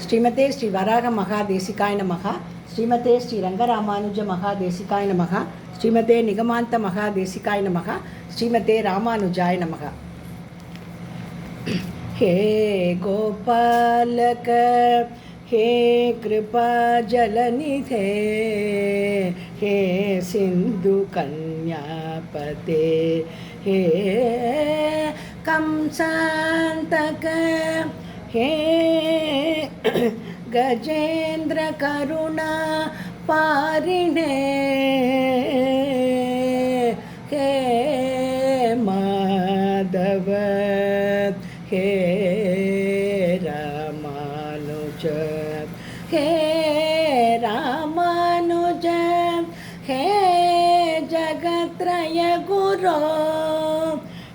ஸ்ரீமதே ஸ்ரீ வராக மகாதேசிகாய நமஹ. ஸ்ரீமதே ஸ்ரீ ரங்கராமானுஜ மகாதேசிகாய நமஹ. ஸ்ரீமதே நிகமாந்த மகாதேசிகாய நமஹ. ஸ்ரீமதே ராமானுஜாய நமஹ. हे गोपालक हे कृपा जलनिधे हे सिंधु कन्यापते हे कंसांतक हे गजेंद्र करुणा पारिणे हे माधव हे रामानुज हे रामानुज हे जगत्रय गुरो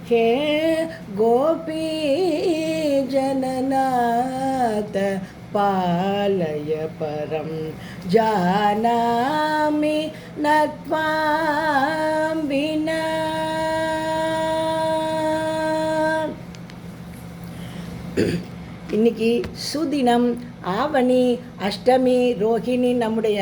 हे गोपी जननाथ पालय परं जानामि न त्वां विना. இன்னைக்கு சுதினம் ஆவணி அஷ்டமி ரோஹிணி நம்முடைய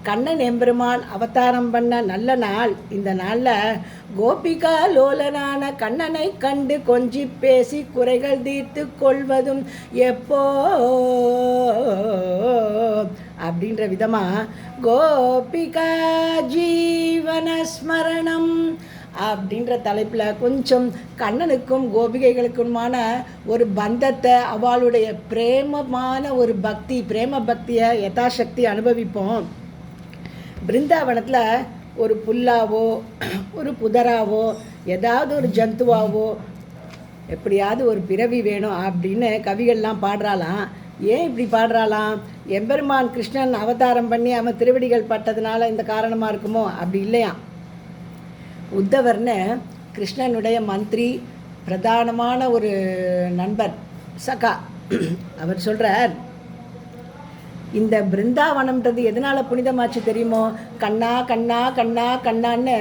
கண்ணன் எம்பெருமான் அவதாரம் பண்ண நல்ல நாள். இந்த நாளில் கோபிகா லோலனான கண்ணனை கண்டு கொஞ்சி பேசி குறைகள் தீர்த்து கொள்வதும் எப்போ அப்படின்ற விதமாக கோபிகா ஜீவன ஸ்மரணம் அப்படின்ற தலைப்பில் கொஞ்சம் கண்ணனுக்கும் கோபிகைகளுக்குமான ஒரு பந்தத்தை, அவளுடைய பிரேமமான ஒரு பக்தி, பிரேம பக்தியை யதாசக்தி அனுபவிப்போம். பிருந்தாவனத்தில் ஒரு புல்லாவோ ஒரு புதராவோ ஏதாவது ஒரு ஜந்துவாவோ எப்படியாவது ஒரு பிறவி வேணும் அப்படின்னு கவிகள்லாம் பாடுறாளாம். ஏன் இப்படி பாடுறாளாம்? எம்பெருமான் கிருஷ்ணன் அவதாரம் பண்ணி அவன் திருவடிகள் பட்டதுனால இந்த காரணமாக இருக்குமோ? அப்படி இல்லையா. உத்தவர்னு கிருஷ்ணனுடைய மந்திரி, பிரதானமான ஒரு நண்பர், சகா. அவர் சொல்கிறார், இந்த பிருந்தாவனம்ன்றது எதனால் புனிதமாச்சு தெரியுமோ? கண்ணா கண்ணா கண்ணா கண்ணான்னு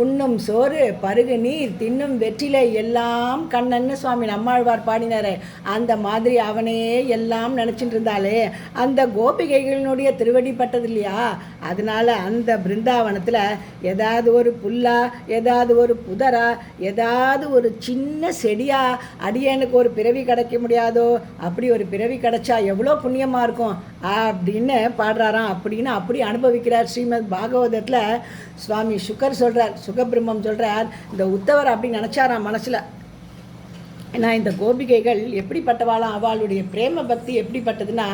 உண்ணும் சோறு பருகு நீர் தின்னும் வெற்றிலை எல்லாம் கண்ணன்னு சுவாமி நம்மாழ்வார் பாடினார். அந்த மாதிரி அவனே எல்லாம் நினச்சிட்டு இருந்தாலே அந்த கோபிகைகளினுடைய திருவடி பட்டது இல்லையா? அதனால் அந்த பிருந்தாவனத்தில் ஏதாவது ஒரு புல்லா, ஏதாவது ஒரு புதரா, ஏதாவது ஒரு சின்ன செடியா அடியனுக்கு ஒரு பிறவி கிடைக்க முடியாதோ? அப்படி ஒரு பிறவி கிடைச்சா எவ்வளோ புண்ணியமாக இருக்கும் அப்படின்னு பாடுறாராம். அப்படி அனுபவிக்கிறார். ஸ்ரீமத் பாகவதத்தில் சுவாமி சுகர் சொல்கிறார், சுகபிரம்மம் சொல்கிறார், இந்த உத்தவர் அப்படி நினச்சாராம் மனசில். ஏன்னா இந்த கோபிகைகள் எப்படிப்பட்டவாளாம், அவளுடைய பிரேம பக்தி எப்படிப்பட்டதுன்னா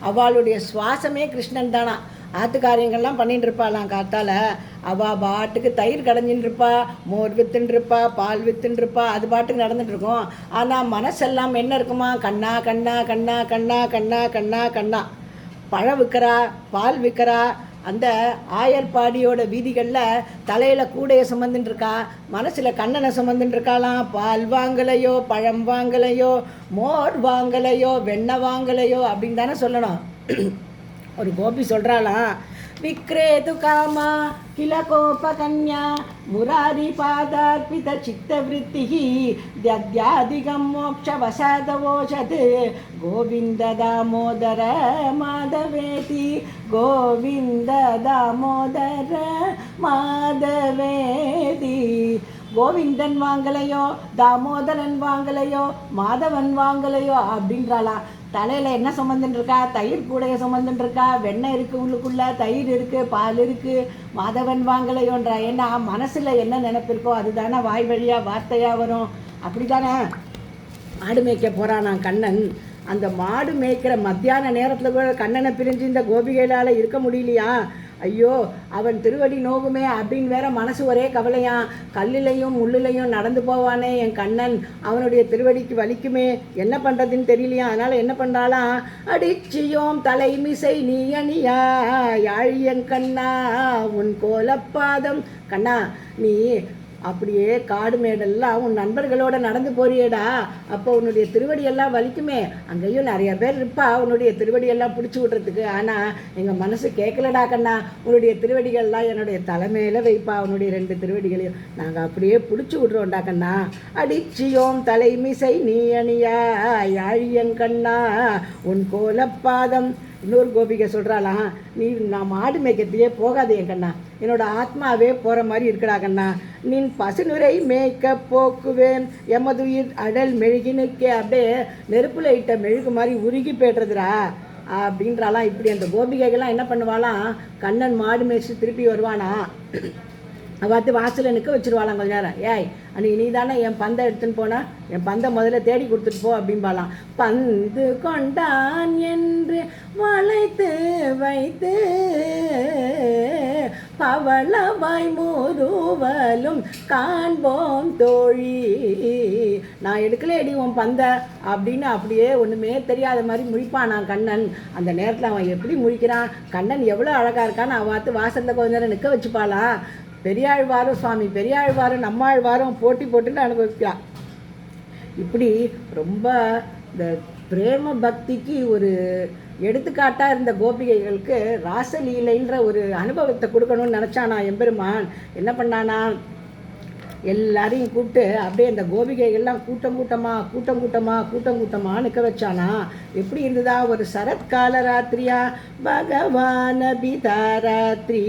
அவளுடைய சுவாசமே கிருஷ்ணன் தானா. ஆத்துக்காரியங்கள்லாம் பண்ணிட்டு இருப்பாளாம். காத்தால் அவள் பாட்டுக்கு தயிர் கடைஞ்சின்னு இருப்பா, மோர் வித்துன்னு இருப்பா, பால் வித்துன்னு இருப்பா, அது பாட்டுக்கு நடந்துட்டு இருக்கும். ஆனால் மனசெல்லாம் என்ன இருக்குமா? கண்ணா கண்ணா கண்ணா கண்ணா கண்ணா கண்ணா கண்ணா. பழம் விற்கிறா, பால் விற்கிறா, அந்த ஆயர்பாடியோட வீதிகளில் தலையில் கூடையை சுமந்துட்டு இருக்கா, மனசில் கண்ணனை சுமந்துட்டு இருக்காளாம். பால் வாங்கலையோ, பழம் வாங்கலையோ, மோர் வாங்கலையோ, வெண்ணெய் வாங்கலையோ அப்படின்னு தானே சொல்லணும். ஒரு கோபி சொல்கிறாளாம், விக்ரேது காமா கில கோபகன்யா முராரி பாதார்பித சித்தவிருத்தி தத்யாதிகம் மோட்ச வசதவோஷது கோவிந்த தாமோதர மாதவேதி கோவிந்த தாமோதர மாதவேதி. கோவிந்தன் வாங்கலையோ, தாமோதரன் வாங்கலையோ, மாதவன் வாங்கலையோ அப்படின்றாளா. தலையில் என்ன சுமந்துட்டுருக்கா? தயிர் கூடைய சுமந்துட்டுருக்கா. வெண்ணெய் இருக்குது, உள்ளுக்குள்ளே தயிர் இருக்குது, பால் இருக்குது. மாதவன் வாங்கலையோன்றா. ஏன்னா மனசில் என்ன நினைப்பிருக்கோ அதுதானே வாய் வழியாக வார்த்தையாக வரும். அப்படி தானே மாடு மேய்க்க போகிறானா கண்ணன். அந்த மாடு மேய்க்கிற மத்தியான நேரத்தில் கூட கண்ணனை பிரிஞ்சு இந்த கோபிகைகளால் இருக்க முடியலையா? ஐயோ அவன் திருவடி நோகுமே அப்படின்னு வேற மனசு ஒரே கவலையான். கல்லிலையும் முள்ளிலையும் நடந்து போவானே என் கண்ணன், அவனுடைய திருவடிக்கு வலிக்குமே, என்ன பண்ணுறதுன்னு தெரியலையா. அதனால் என்ன பண்ணுறாளாம், அடிச்சியோம் தலைமிசை நீ அணியா யாழியன் கண்ணா உன் கோலப்பாதம். கண்ணா நீ அப்படியே காடு மேடெல்லாம் உன் நண்பர்களோட நடந்து போறியேடா, அப்போ உன்னுடைய திருவடியெல்லாம் வலிக்குமே. அங்கேயும் நிறைய பேர் இருப்பா உன்னுடைய திருவடியெல்லாம் பிடிச்சி விட்றதுக்கு. ஆனால் எங்கள் மனசு கேட்கலடா கண்ணா, உன்னுடைய திருவடிகள்லாம் என்னுடைய தலைமையில் வைப்பா. உன்னுடைய 2 திருவடிகளையும் நாங்கள் அப்படியே பிடிச்சி விட்றோம்டா கண்ணா. அடிச்சியோம் தலைமிசை நீ அணியா யாழியங்கண்ணா உன் கோலப்பாதம். இன்னொரு கோபிகை சொல்கிறாளாம், நீ நான் மாடு மேய்க்கிறதையே போகாது என் கண்ணா, என்னோட ஆத்மாவே போகிற மாதிரி இருக்கடா கண்ணா. நின் பசுநுரை மேய்க்க போக்குவேன் எமதுயிர் அடல் மெழுகினுக்கே. அப்படியே நெருப்புல இட்ட மெழுகு மாதிரி உருகி போய்ட்டுறதுடா அப்படின்றாலாம். இப்படி அந்த கோபிகைகள்லாம் என்ன பண்ணுவாளாம், கண்ணன் மாடு மேய்ச்சி திருப்பி வருவானா, பார்த்து வாசலில் நிற்க வச்சுருவாளாம் கொஞ்ச நேரம். ஏய் அன்றைக்கி நீ தானே என் பந்தை எடுத்துன்னு போனால் என் பந்தை முதல்ல தேடி கொடுத்துட்டு போ அப்படின்பாலாம். பந்து கொண்டான் என்று வளைத்து வைத்து பவளவாய் முருவலும் காண்போம் தோழி. நான் எடுக்கலேடி உன் பந்தை அப்படின்னு அப்படியே ஒன்றுமே தெரியாத மாதிரி முழிப்பான் நான் கண்ணன். அந்த நேரத்தில் அவன் எப்படி முழிக்கிறான், கண்ணன் எவ்வளோ அழகாக இருக்கான்னு அவன் பார்த்து வாசலில் கொஞ்ச நேரம் நிற்க வச்சுப்பாளா. பெரியாழ்வாரும் சுவாமி பெரியாழ்வாரும் நம்மாழ்வாரும் போட்டி போட்டுன்னு அனுபவிக்கலாம். இப்படி ரொம்ப இந்த பிரேம பக்திக்கு ஒரு எடுத்துக்காட்டாக இருந்த கோபிகைகளுக்கு ராசலீலைன்ற ஒரு அனுபவத்தை கொடுக்கணும்னு நினச்சானா எம்பெருமான். என்ன பண்ணானா, எல்லாரையும் கூப்பிட்டு அப்படியே அந்த கோபிகைகள்லாம் கூட்டம் கூட்டமாக நிற்க வச்சானா. எப்படி இருந்ததா, ஒரு சரத்கால ராத்திரியா பகவான் அபிதாராத்ரி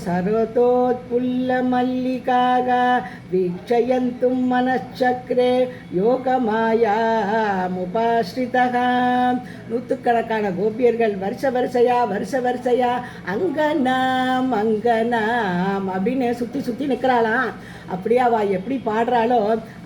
சரதோத்புல்ல மல்லிகாக வீட்சயந்தும் மனச்சக்ரே யோகமாயா முபாஸ்ரிதா. நூற்றுக்கணக்கான கோபியர்கள் வரிசையா அங்கனாம் அப்படின்னு சுற்றி நிற்கிறாளாம். அப்படியே அவள் எப்படி பாடுறாளோ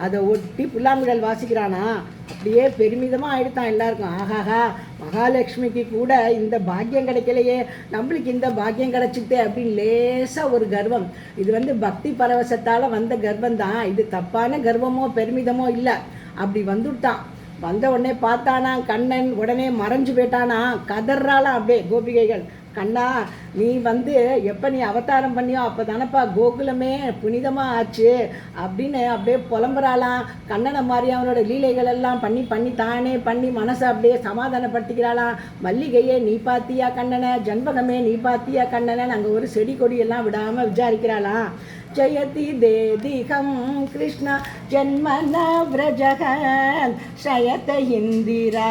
அதை ஒட்டி புல்லாங்குழல் வாசிக்கிறானா. அப்படியே பெருமிதமாக ஆயிடுத்தான் எல்லாருக்கும். ஆஹாஹா, மகாலட்சுமிக்கு கூட இந்த பாக்கியம் கிடைக்கலையே, நம்மளுக்கு இந்த பாக்கியம் கிடைச்சிட்டே அப்படின்னு லேசாக ஒரு கர்வம். இது பக்தி பரவசத்தால் வந்த கர்வம் தான். இது தப்பான கர்வமோ பெருமிதமோ இல்லை. அப்படி வந்துட்டான். வந்த உடனே பார்த்தானா கண்ணன், உடனே மறைஞ்சு போயிட்டானா. கதறாலாம் அப்படியே கோபிகைகள். கண்ணா, நீ எப்போ நீ அவதாரம் பண்ணியோ அப்போ தானப்பா கோகுலமே புனிதமாக ஆச்சு அப்படின்னு அப்படியே புலம்புறாளாம். கண்ணனை மாதிரி அவனோட லீலைகள் எல்லாம் பண்ணி தானே மனசை அப்படியே சமாதானப்படுத்திக்கிறாளாம். மல்லிகையே நீ பார்த்தியா கண்ணனை, ஜன்பகமே நீ பார்த்தியா கண்ணனை, அங்கே ஒரு செடி கொடியெல்லாம் விடாமல் விசாரிக்கிறாளாம். जयति देदिहं कृष्ण जन्मन व्रजः शयत इंदिरा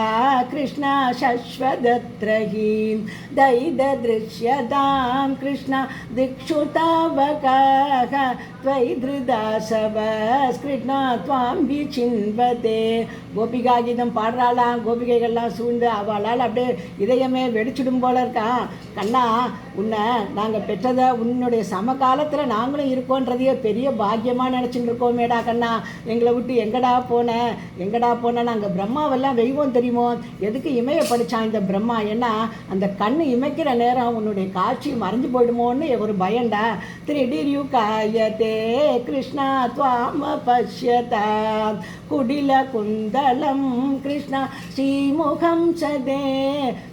कृष्ण शश्वदत्रहीं दैददृश्यतां कृष्ण दिक्षुतावकाः त्वयि धृदासवस् कृष्ण त्वां विचिन्वते. கோபிகா கீதம் பாடுறாளாம். கோபிகைகள்லாம் சூழ்ந்து அவளால் அப்படியே இதயமே வெடிச்சிடும் போல இருக்கான். கண்ணா, உன்னை நாங்கள் பெற்றதை உன்னுடைய சமகாலத்தில் நாங்களும் இருக்கோன்றதையே பெரிய பாக்கியமாக நினச்சிட்டு இருக்கோமேடா கண்ணா. எங்களை விட்டு எங்கடா போன நாங்கள் பிரம்மாவெல்லாம் வெய்வோம் தெரியுமோ. எதுக்கு இமைய படித்தான் இந்த பிரம்மா? ஏன்னா அந்த கண்ணு இமைக்கிற நேரம் உன்னுடைய காட்சி மறைஞ்சு போயிடுமோன்னு ஒரு பயண்டா. திரிடிர்யு காயத்தே கிருஷ்ணா துவாம பஷ்யதா குடில குந்தலம் கிருஷ்ணா ஸ்ரீமுகம் சதே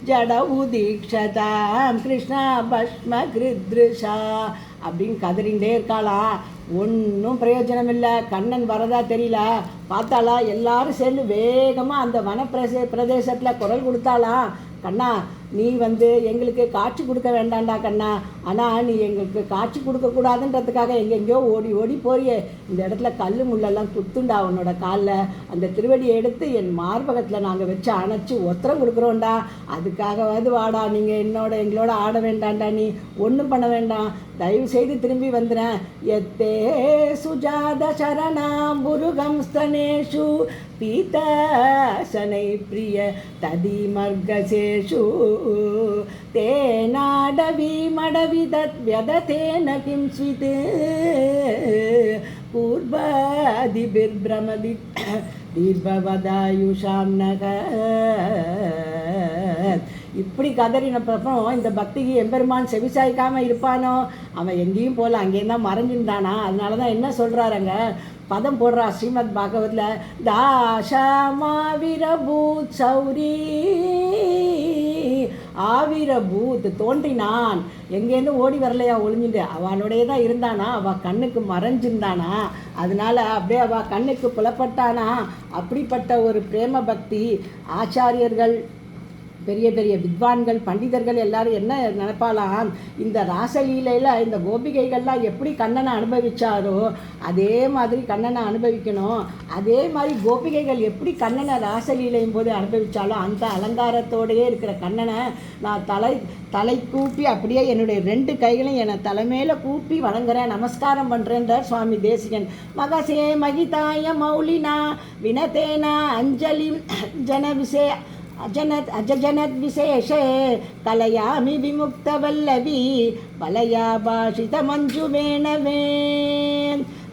ஜட உதீக்ஷதாம் கிருஷ்ணா பஸ்ம கிருத்ருஷா அப்படின்னு கதறிண்டே இருக்காளா. ஒன்றும் பிரயோஜனம் இல்லை. கண்ணன் வரதா தெரியல. பார்த்தாளா எல்லாரும் சேர்ந்து வேகமாக அந்த பிரதேசத்தில் குரல் கொடுத்தாளா. கண்ணா, நீ எங்களுக்கு காட்சி கொடுக்க வேண்டாண்டா கண்ணா. ஆனால் நீ எங்களுக்கு காட்சி கொடுக்கக்கூடாதுன்றதுக்காக எங்கெங்கேயோ ஓடி போறியே. இந்த இடத்துல கல் முள்ளெல்லாம் குத்துண்டா உன்னோட காலில். அந்த திருவடியை எடுத்து என் மார்பகத்தில் நாங்கள் வச்சு அணைச்சி ஒத்தரம் கொடுக்குறோண்டா. அதுக்காகவாது வாடா. நீங்கள் எங்களோட ஆட வேண்டாண்டா. நீ ஒன்றும் பண்ண வேண்டாம். தயவு செய்து திரும்பி வந்துடுறேன். எத்தே சுஜாத சரணாம் முருகம் ஸ்தனேஷு பீதாசனை பிரிய ததி மர்கசேஷு தேனாடவி மடவி தத் வியததேன கிம்ஸ்வித் பூர்வாதி பிர்பிரமதி தீர்பவதாயுஷாம் நக. இப்படி கதறினப்பறம் இந்த பக்திக்கு எம்பெருமான் செவிசாய்க்காமல் இருப்பானோ? அவன் எங்கேயும் போகல, அங்கேயும் தான் மறைஞ்சிருந்தானா. அதனால தான் என்ன சொல்கிறாருங்க, பதம் போடுறா ஸ்ரீமத் பாகவத்தில். தாஷாமா விரபூத் சௌரி ஆவிரபூத் தோன்றினான். எங்கேருந்து ஓடி வரலையா ஒளிஞ்சுட்டு, அவளுடைய தான் இருந்தானா, அவள் கண்ணுக்கு மறைஞ்சிருந்தானா, அதனால அப்படியே அவள் கண்ணுக்கு புலப்பட்டானா. அப்படிப்பட்ட ஒரு பிரேம பக்தி ஆச்சாரியர்கள், பெரிய பெரிய வித்வான்கள், பண்டிதர்கள் எல்லாரும் என்ன நினைப்பாலாம், இந்த ராசலீலையில் இந்த கோபிகைகள்லாம் எப்படி கண்ணனை அனுபவிச்சாரோ அதே மாதிரி கண்ணனை அனுபவிக்கணும். அதே மாதிரி கோபிகைகள் எப்படி கண்ணனை ராசலீலையும் போது அனுபவிச்சாலோ அந்த அலங்காரத்தோடையே இருக்கிற கண்ணனை நான் தலை கூப்பி அப்படியே என்னுடைய 2 கைகளையும் என தலைமையில கூப்பி வணங்குறேன், நமஸ்காரம் பண்ணுறேன்றார் சுவாமி தேசிகன். மகசே மகிதாய மௌலினா வினதேனா அஞ்சலி ஜனவிசே अजनद विशेषे कलयामि विमुक्तवल्लवी बलया भाषित मंजुमेणवे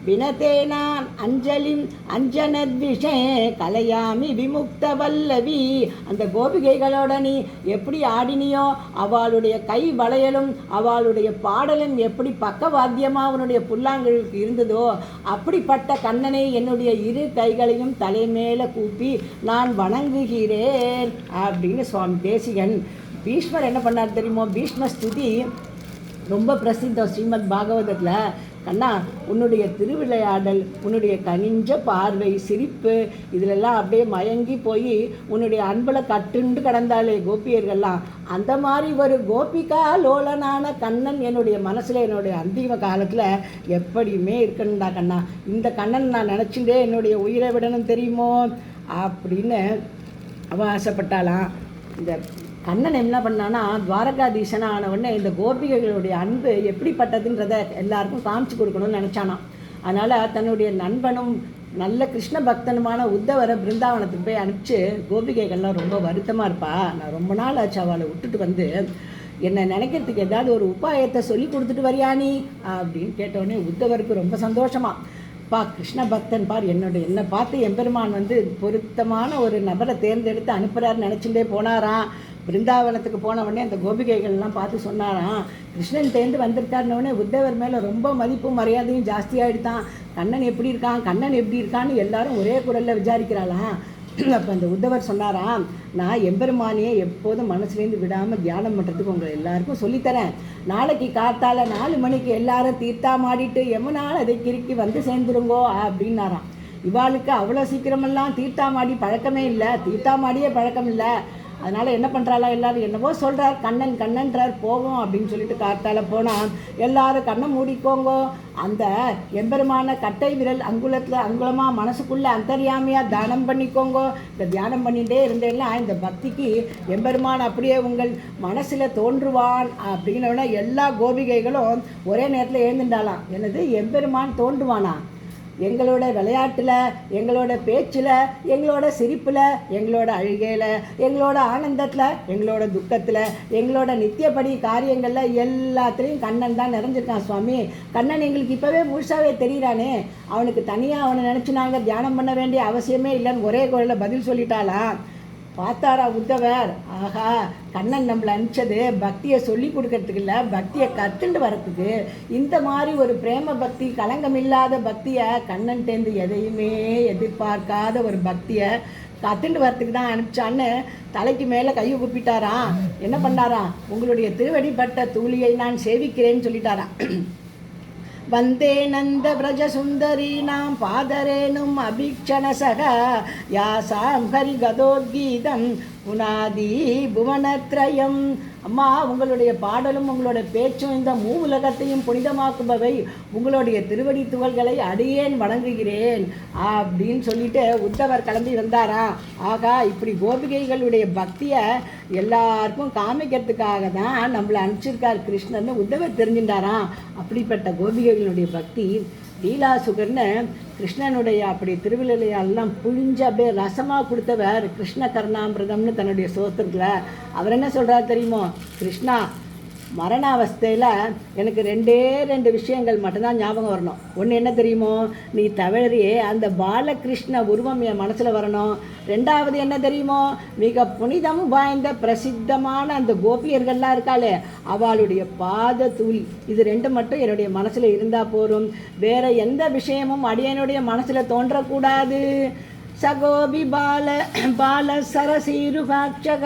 विनतेना अंजलिम अंजनद्विषे கலையாமி விமுக்த வல்லவி. அந்த கோபிகைகளோட நீ எப்படி ஆடினியோ, அவளுடைய கை வளையலும் அவளுடைய பாடலும் எப்படி பக்கவாத்தியமாக அவனுடைய புல்லாங்குழலுக்கு இருந்ததோ அப்படிப்பட்ட கண்ணனை என்னுடைய 2 கைகளையும் தலைமேல கூப்பி நான் வணங்குகிறேன் அப்படின்னு சுவாமி தேசிகன். பீஷ்மர் என்ன பண்ணார் தெரியுமோ, பீஷ்ம ஸ்துதி ரொம்ப பிரசித்தம் ஸ்ரீமத் பாகவதத்தில். கண்ணா, உன்னுடைய திருவிளையாடல், உன்னுடைய கனிஞ்ச பார்வை, சிரிப்பு, இதிலெல்லாம் அப்படியே மயங்கி போய் உன்னுடைய அன்பில் கட்டுண்டு கடந்தாலே கோபியர்கள்லாம், அந்த மாதிரி ஒரு கோபிகா லோலனான கண்ணன் என்னுடைய மனசில் என்னுடைய அந்திம காலத்தில் எப்படியுமே இருக்கணும்டா கண்ணா. இந்த கண்ணன் நான் நினச்சிட்டே என்னுடைய உயிரை விடணும் தெரியுமோ அப்படின்னு அவன் ஆசைப்பட்டாளாம். இந்த கண்ணன் என்ன பண்ணான்னா, துவாரகாதீசனாக ஆன உடனே இந்த கோபிகைகளுடைய அன்பு எப்படிப்பட்டதுன்றதை எல்லாருக்கும் காமிச்சு கொடுக்கணும்னு நினச்சானான். அதனால் தன்னுடைய நண்பனும் நல்ல கிருஷ்ண பக்தனுமான உத்தவரை பிருந்தாவனத்துக்கு போய் அனுப்பிச்சு, கோபிகைகள்லாம் ரொம்ப வருத்தமாக இருப்பா, நான் ரொம்ப நாள் ஆச்சு அவளை விட்டுட்டு வந்து, என்னை நினைக்கிறதுக்கு ஏதாவது ஒரு உபாயத்தை சொல்லி கொடுத்துட்டு வரியானி அப்படின்னு கேட்டவுடனே உத்தவருக்கு ரொம்ப சந்தோஷமாக, கிருஷ்ண பக்தன் பார், என்னை பார்த்து எம்பெருமான் வந்து பொருத்தமான ஒரு நபரை தேர்ந்தெடுத்து அனுப்புகிறாருன்னு நினச்சிட்டே போனாராம். பிருந்தாவனத்துக்கு போன உடனே அந்த கோபிகைகள்லாம் பார்த்து சொன்னாராம், கிருஷ்ணன் தேர்ந்து வந்திருக்காருன்னொடனே உத்தவர் மேலே ரொம்ப மதிப்பும் மரியாதையும் ஜாஸ்தியாகிடுதான். கண்ணன் எப்படி இருக்கான்னு எல்லாரும் ஒரே குரலில் விசாரிக்கிறாளாம். அப்போ அந்த உத்தவர் சொன்னாராம், நான் எம்பெருமானியை எப்போதும் மனசுலேருந்து விடாமல் தியானம் பண்ணுறதுக்கு உங்களை எல்லாருக்கும் சொல்லித்தரேன். நாளைக்கு காத்தால 4 மணிக்கு எல்லாரும் தீர்த்தாமாடிட்டு யமுனால் அதை கிறுக்கி வந்து சேர்ந்துருங்கோ அப்படின்னாராம். இவாளுக்கு அவ்வளோ சீக்கிரமெல்லாம் தீர்த்தாமாடி பழக்கமே இல்லை, தீர்த்தாமாடியே பழக்கம் இல்லை. அதனால் என்ன பண்ணுறாளா, எல்லோரும் என்னவோ சொல்கிறார், கண்ணன்றார் போவோம் அப்படின்னு சொல்லிட்டு காத்தால போனால் எல்லாரும் கண்ணை மூடிக்கோங்கோ, அந்த எம்பெருமான கட்டை விரல் அங்குலமாக மனசுக்குள்ளே அந்தரியாமையாக தியானம் பண்ணிக்கோங்கோ. இந்த தியானம் பண்ணிகிட்டே இருந்தேன்னா இந்த பக்திக்கு எம்பெருமான் அப்படியே உங்கள் மனசில் தோன்றுவான் அப்படின்னோடனே எல்லா கோபிகைகளும் ஒரே நேரத்தில் எழுந்துட்டாலாம். என்னது, எம்பெருமான் தோன்றுவானா? எங்களோட விளையாட்டில், எங்களோட பேச்சில், எங்களோட சிரிப்பில், எங்களோட அழுகையில், எங்களோட ஆனந்தத்தில், எங்களோட துக்கத்தில், எங்களோட நித்தியப்படி காரியங்களில் எல்லாத்துலேயும் கண்ணன் தான் நிறைஞ்சிருக்கான் சுவாமி. கண்ணன் எங்களுக்கு இப்போவே முழுசாகவே தெரிகிறானே, அவனுக்கு தனியாக அவனை நினச்சி நாங்கள் தியானம் பண்ண வேண்டிய அவசியமே இல்லைன்னு ஒரே குரலில் பதில் சொல்லிட்டாலாம். பார்த்தாரா உத்தவர், ஆஹா, கண்ணன் நம்மளை அனுப்பிச்சது பக்தியை சொல்லி கொடுக்கறதுக்கு இல்லை, பக்தியை கற்றுண்டு வரத்துக்கு. இந்த மாதிரி ஒரு பிரேம பக்தி, களங்கம் இல்லாத பக்தியை, கண்ணன்டேந்து எதையுமே எதிர்பார்க்காத ஒரு பக்தியை கற்றுண்டு வரத்துக்கு தான் அனுப்பிச்சான்னு தலைக்கு மேலே கையை கூப்பிட்டாராம். என்ன பண்ணாராம், உங்களுடைய திருவடிப்பட்ட தூளியை நான் சேவிக்கிறேன்னு சொல்லிட்டாராம். वंदे नंद व्रज सुंदरीनां पादरेणुम अभीक्षणसह यासां हरिगदोद्गीतं புனாதி புவனத்ரயம். அம்மா, உங்களுடைய பாடலும் உங்களோட பேச்சும் இந்த மூவுலகத்தையும் புனிதமாக்குபவை, உங்களுடைய திருவடி துவல்களை அடியேன் வணங்குகிறேன் அப்படின்னு சொல்லிட்டு உத்தவர் கிளம்பி வந்தாரா. ஆகா, இப்படி கோபிகைகளுடைய பக்தியை எல்லாருக்கும் காமிக்கிறதுக்காக தான் நம்மளை அனுப்பிச்சிருக்கார் கிருஷ்ணன்னு உத்தவர் தெரிஞ்சுட்டாராம். அப்படிப்பட்ட கோபிகைகளுடைய பக்தி லீலாசுகர்னு கிருஷ்ணனுடைய அப்படி திருவிழையெல்லாம் புழிஞ்சு அப்படியே ரசமாக கொடுத்தவர் கிருஷ்ண கர்ணாமிரதம்னு தன்னுடைய சோத்திரத்தில் அவர் என்ன சொல்கிறார் தெரியுமோ, கிருஷ்ணா, மரணாவஸ்தையில் எனக்கு 2 விஷயங்கள் மட்டும்தான் ஞாபகம் வரணும். ஒன்று என்ன தெரியுமோ, நீ தவறியே அந்த பாலகிருஷ்ண உருவம் என் மனசில் வரணும். 2வது என்ன தெரியுமோ, மிக புனிதம் வாய்ந்த பிரசித்தமான அந்த கோபியர்கள்லாம் இருக்காளே, அவளுடைய பாத தூளி, இது 2 மட்டும் என்னுடைய மனசில் இருந்தால் போரும். வேறு எந்த விஷயமும் அடியனுடைய மனசில் தோன்றக்கூடாது. சகோபி பால பால சரசீருபாட்சக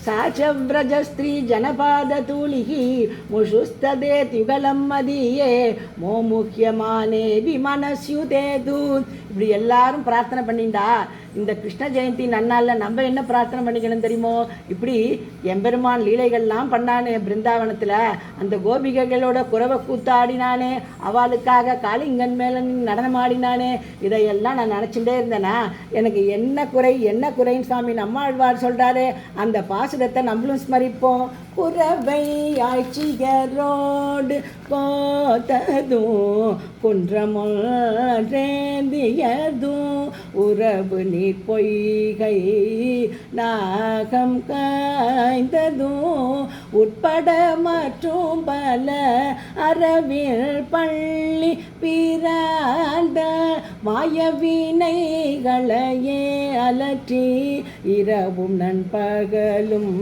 சாச்சவ்ரஜஸ்திரீ ஜனபாததூளிः முஷுஸ்ததேத்யுகலம் மதியே மோமுஹ்யமானே விமனஸ்யுதேது. இப்படி எல்லாரும் பிரார்த்தனை பண்ணிண்டா இந்த கிருஷ்ண ஜெயந்தி நன்னாளில் நம்ம என்ன பிரார்த்தனை பண்ணிக்கணும் தெரியுமோ? இப்படி எம்பெருமான் லீலைகள்லாம் பண்ணானே பிருந்தாவனத்தில், அந்த கோபிகைகளோட குறவை கூத்தாடினானே, அவளுக்காக காளிங்கன் மேலே நடனமாடினானே, இதையெல்லாம் நான் நினச்சிட்டே இருந்தேனா எனக்கு என்ன குறைன்னு சுவாமி நம்மாழ்வார் சொல்கிறாரு. அந்த பாசுரத்தை நம்மளும் ஸ்மரிப்போம். குறவை ஆட்சியரோடு போத்ததும் குன்றமொன்றேந்தியதும் உறவு நீர் பொய்கை நாகம் காய்ந்ததும் உட்பட மற்றும் பல அறவில் பள்ளி பிராந்த மாயவினைகளையே அலற்றி இரவும் நண்பகலும்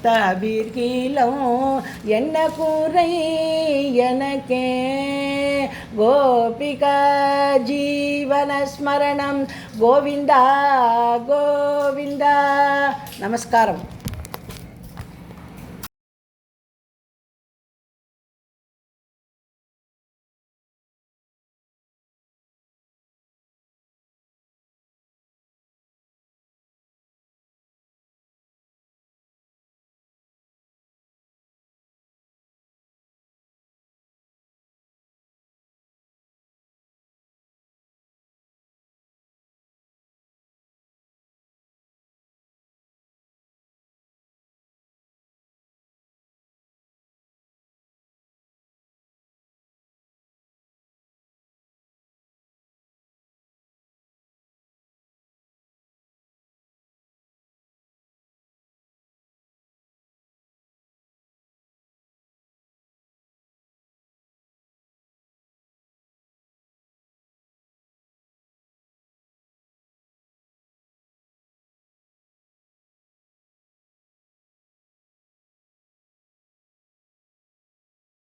தவிர்கிலோ என்ன குறை எனக்கே. கோபிகா ஜீவனஸ்மரணம் கோவிந்தா கோவிந்தா. நமஸ்காரம்.